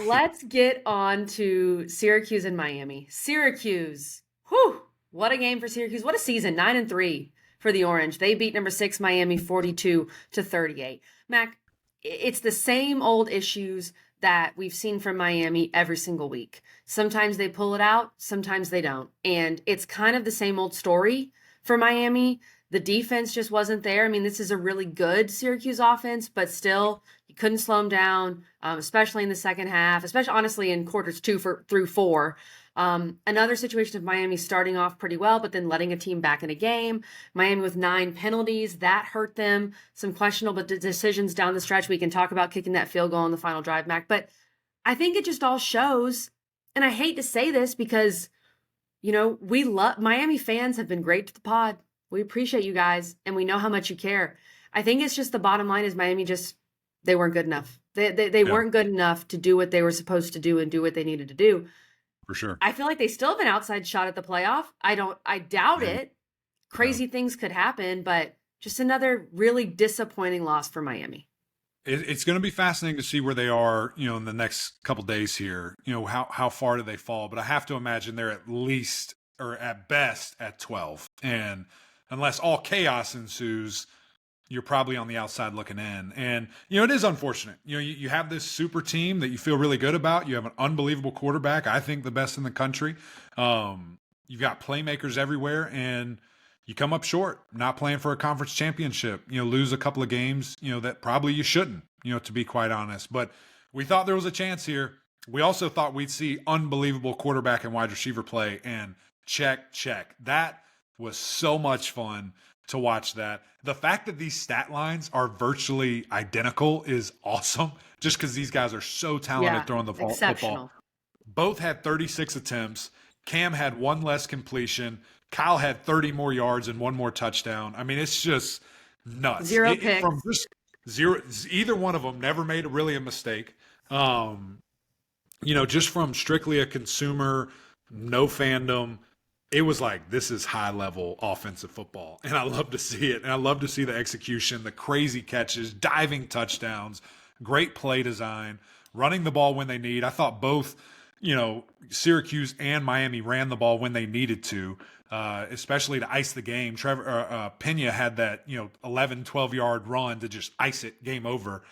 let's get on to Syracuse and Miami. Syracuse, whew, what a game for Syracuse. What a season, 9-3 for the Orange. They beat number 6 Miami 42-38. Mac, it's the same old issues that we've seen from Miami every single week. Sometimes they pull it out, sometimes they don't. And it's kind of the same old story for Miami. The defense just wasn't there. I mean, this is a really good Syracuse offense, but still, you couldn't slow them down, especially in the second half, especially honestly in quarters 2 through 4. Another situation of Miami starting off pretty well, but then letting a team back in a game. Miami with 9 penalties, that hurt them. Some questionable decisions down the stretch. We can talk about kicking that field goal on the final drive, Mac. But I think it just all shows, and I hate to say this because, we love Miami fans have been great to the pod. We appreciate you guys, and we know how much you care. I think it's just the bottom line is Miami they weren't good enough. They weren't good enough to do what they were supposed to do and do what they needed to do. For sure. I feel like they still have an outside shot at the playoff. I doubt it. Crazy things could happen, but just another really disappointing loss for Miami. It's going to be fascinating to see where they are, in the next couple days here. How far do they fall? But I have to imagine they're at least or at best at 12. And unless all chaos ensues, you're probably on the outside looking in. And, it is unfortunate. You have this super team that you feel really good about. You have an unbelievable quarterback, I think the best in the country. You've got playmakers everywhere, and you come up short, not playing for a conference championship. Lose a couple of games, that probably you shouldn't, to be quite honest. But we thought there was a chance here. We also thought we'd see unbelievable quarterback and wide receiver play, and check. That was so much fun to watch that. The fact that these stat lines are virtually identical is awesome, just because these guys are so talented throwing the football. Both had 36 attempts. Cam had 1 less completion. Kyle had 30 more yards and 1 more touchdown. I mean, it's just nuts. 0 picks. From just zero, either one of them never made really a mistake. Just from strictly a consumer, no fandom, it was like, this is high-level offensive football, and I love to see it. And I love to see the execution, the crazy catches, diving touchdowns, great play design, running the ball when they need. I thought both, Syracuse and Miami ran the ball when they needed to, especially to ice the game. Pena had that, 11, 12-yard run to just ice it, game over,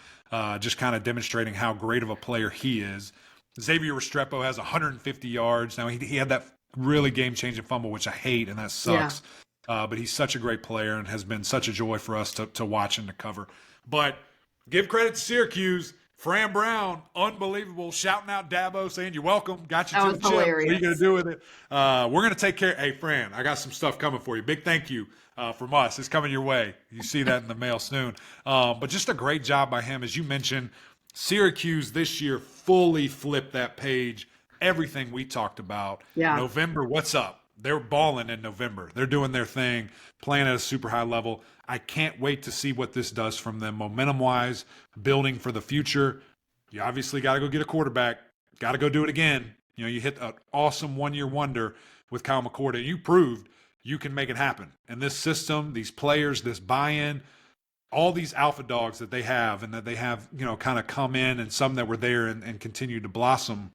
just kind of demonstrating how great of a player he is. Xavier Restrepo has 150 yards. Now, he had that really game-changing fumble, which I hate, and that sucks. Yeah. But he's such a great player and has been such a joy for us to watch and to cover. But give credit to Syracuse. Fran Brown, unbelievable, shouting out Dabo, saying you're welcome, got you to the chip. What are you going to do with it? We're going to take care. Hey, Fran, I got some stuff coming for you. Big thank you from us. It's coming your way. You see that in the mail soon. But just a great job by him. As you mentioned, Syracuse this year fully flipped that page. Everything we talked about. Yeah. November, what's up? They're balling in November. They're doing their thing, playing at a super high level. I can't wait to see what this does from them momentum-wise, building for the future. You obviously got to go get a quarterback. Got to go do it again. You hit an awesome one-year wonder with Kyle McCord. You proved you can make it happen. And this system, these players, this buy-in, all these alpha dogs that they have and that they have, kind of come in, and some that were there and continue to blossom.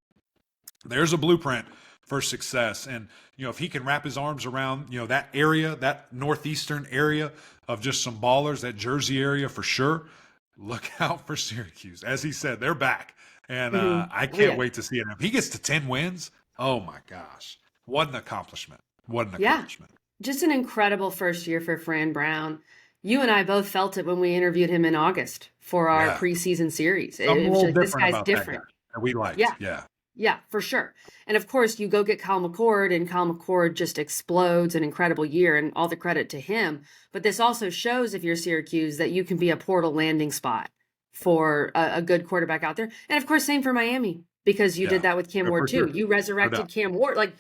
There's a blueprint for success. And, if he can wrap his arms around, that area, that northeastern area of just some ballers, that Jersey area for sure, look out for Syracuse. As he said, they're back. And I can't wait to see it. If he gets to 10 wins, oh my gosh, what an accomplishment. What an accomplishment. Just an incredible first year for Fran Brown. You and I both felt it when we interviewed him in August for our preseason series. It was like, this guy's different. We liked. Yeah, for sure. And of course, you go get Kyle McCord, and Kyle McCord just explodes, an incredible year, and all the credit to him. But this also shows, if you're Syracuse, that you can be a portal landing spot for a good quarterback out there. And of course, same for Miami, because you did that with Cam Ward too. Sure. You resurrected Cam Ward. Like,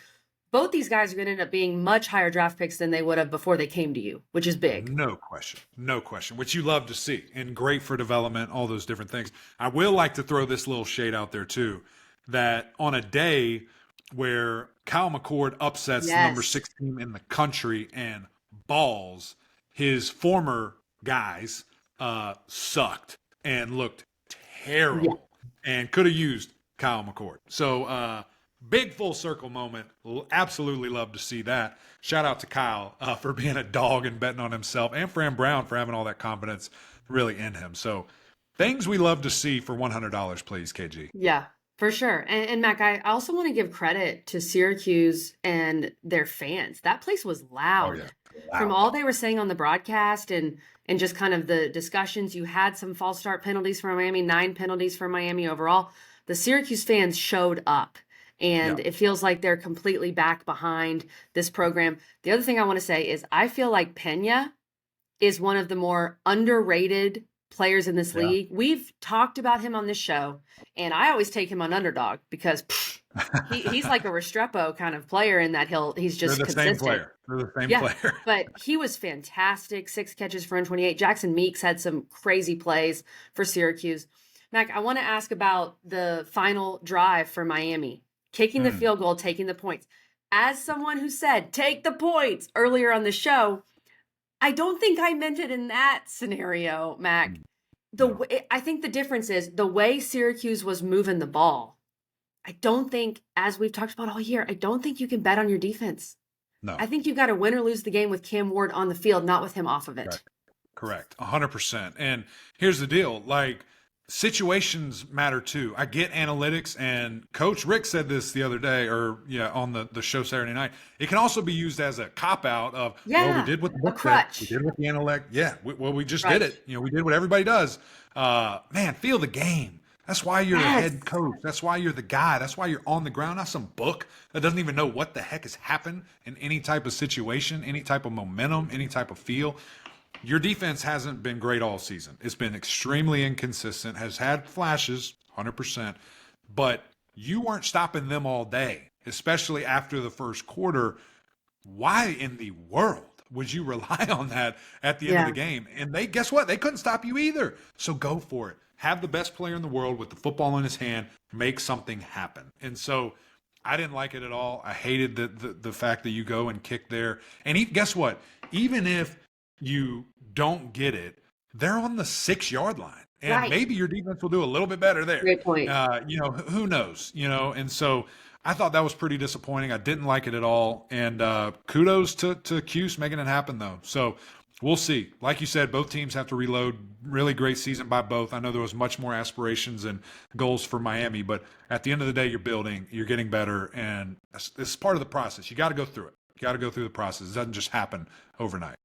both these guys are going to end up being much higher draft picks than they would have before they came to you, which is big. No question, which you love to see, and great for development, all those different things. I will like to throw this little shade out there too, that on a day where Kyle McCord upsets the number 6 team in the country and balls, his former guys sucked and looked terrible and could have used Kyle McCord. So big full circle moment. Absolutely love to see that. Shout out to Kyle for being a dog and betting on himself, and Fran Brown for having all that confidence really in him. So things we love to see for $100, please, KG. Yeah, for sure. And Mac, I also want to give credit to Syracuse and their fans. That place was Oh yeah, loud. From wow. all they were saying on the broadcast and just kind of the discussions, you had some false start penalties for Miami, 9 penalties for Miami overall. The Syracuse fans showed up, Yeah, and it feels like they're completely back behind this program. The other thing I want to say is I feel like Pena is one of the more underrated players in this yeah. league. We've talked about him on this show, and I always take him on underdog because he's like a Restrepo kind of player in that he's They're just the same consistent. player. They're the same Yeah. player. But he was fantastic. 6 catches for 128. Jackson Meeks had some crazy plays for Syracuse. Mac, I want to ask about the final drive for Miami, kicking the Hmm. field goal, taking the points. As someone who said, take the points earlier on the show, I don't think I meant it in that scenario, Mac. No, I think the difference is the way Syracuse was moving the ball. I don't think, as we've talked about all year, I don't think you can bet on your defense. no. I think you've got to win or lose the game with Cam Ward on the field, not with him off of it. Correct. Correct. 100%. And here's the deal. Like, situations matter too. I get analytics, and Coach Rick said this the other day, or yeah, on the show Saturday night. It can also be used as a cop out of, well, we Yeah, did what the a book said. crutch. We did what the analytic. Yeah. We just did Right. it. We did what everybody does. Man, feel the game. That's why you're the Yes. head coach. That's why you're the guy. That's why you're on the ground. Not some book that doesn't even know what the heck has happened in any type of situation, any type of momentum, any type of feel. Your defense hasn't been great all season. It's been extremely inconsistent, has had flashes, 100%, but you weren't stopping them all day, especially after the first quarter. Why in the world would you rely on that at the end of Yeah. the game? And guess what? They couldn't stop you either. So go for it. Have the best player in the world with the football in his hand, make something happen. And so I didn't like it at all. I hated the fact that you go and kick there. And guess what? Even if you don't get it, they're on the 6-yard line. And Right. maybe your defense will do a little bit better there. Great point. Who knows? And so I thought that was pretty disappointing. I didn't like it at all. And kudos to Cuse making it happen, though. So we'll see. Like you said, both teams have to reload. Really great season by both. I know there was much more aspirations and goals for Miami, but at the end of the day, you're building, you're getting better, and it's part of the process. You got to go through it. You got to go through the process. It doesn't just happen overnight.